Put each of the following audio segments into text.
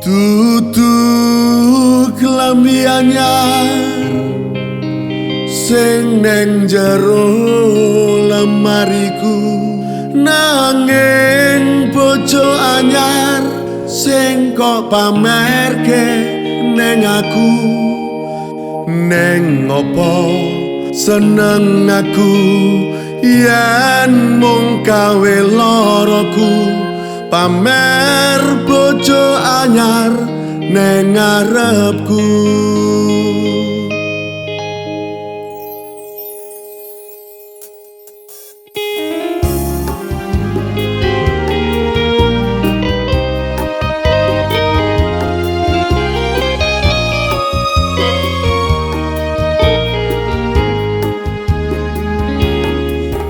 Dudu klambi anyar sing neng jero lemariku, nanging bojo anyar sing kok pamerke neng aku. Neng ngopo seneng aku yen mung gawe loroku, pamer bojo anyar neng ngarepku.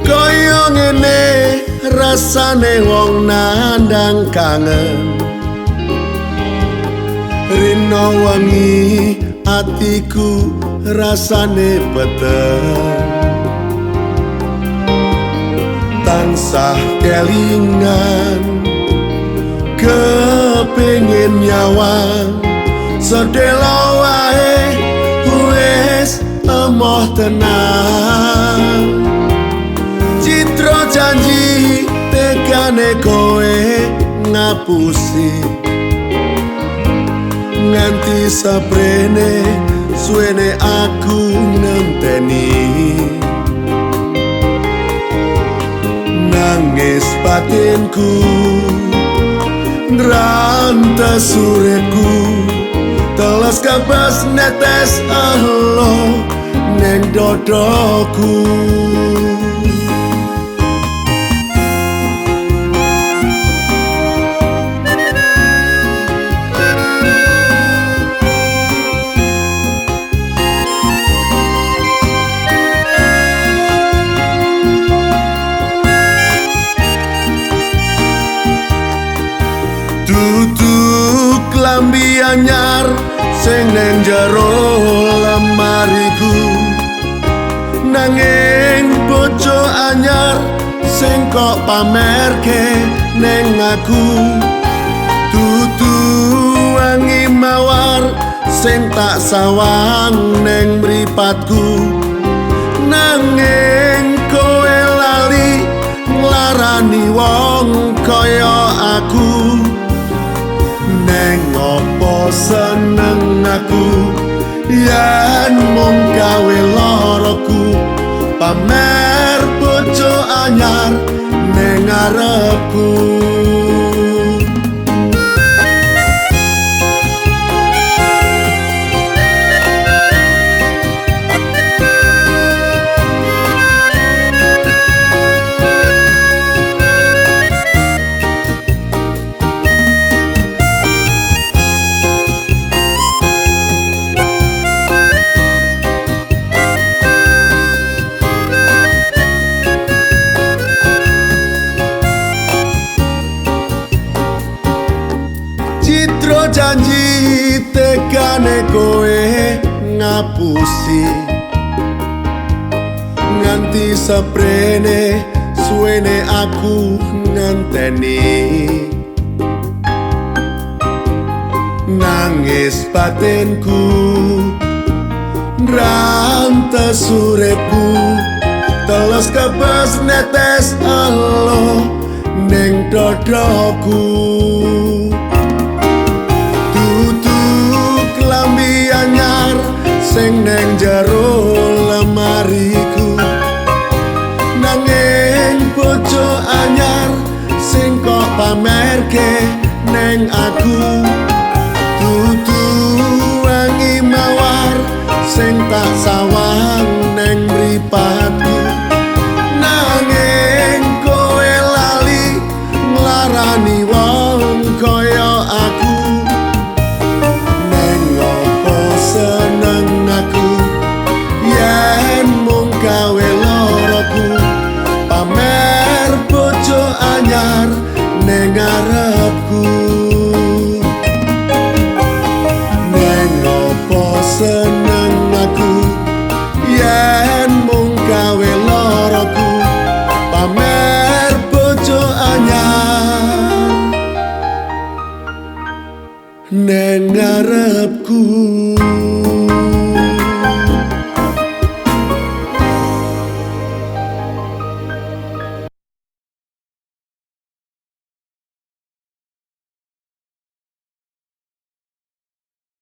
Kaya ngene rasane wong nandang kangen, rino wangi atiku rasane peteng, tansah kelingan kepengin nyawang sedelo wae wis emoh tenang. Citra janji tekane kowe ngapusi, nganti saprene suwene aku nenteni. Nangis batinku ngrantes uripku, teles kabas netes elo neng dodoku. Dudu klambi anyar sing neng jero lemariku, nanging bojo anyar sing kok pamerke neng aku. Dudu wangi mawar sing tak sawang neng mripatku, nanging kowe lali nglarani wong kaya aku. Neng opo seneng aku yen mung gawe loroku, pamer bojo anyar neng ngarepku. Citra janji tekane kowe ngapusi, nganti saprene suwene aku ngenteni. Nangis batinku ngrantes uripku, teles kabas netes elo neng dodoku. Sing neng jero lemariku, nanging bojo anyar sing kok pamerke neng aku. Dudu wangi mawar sing tak sawang neng mripatku, nanging kowe lali nglarani wong kaya aku. Neng opo seneng aku yen mung gawe loroku, pamer bojo anyar neng ngarepku. ngarepku.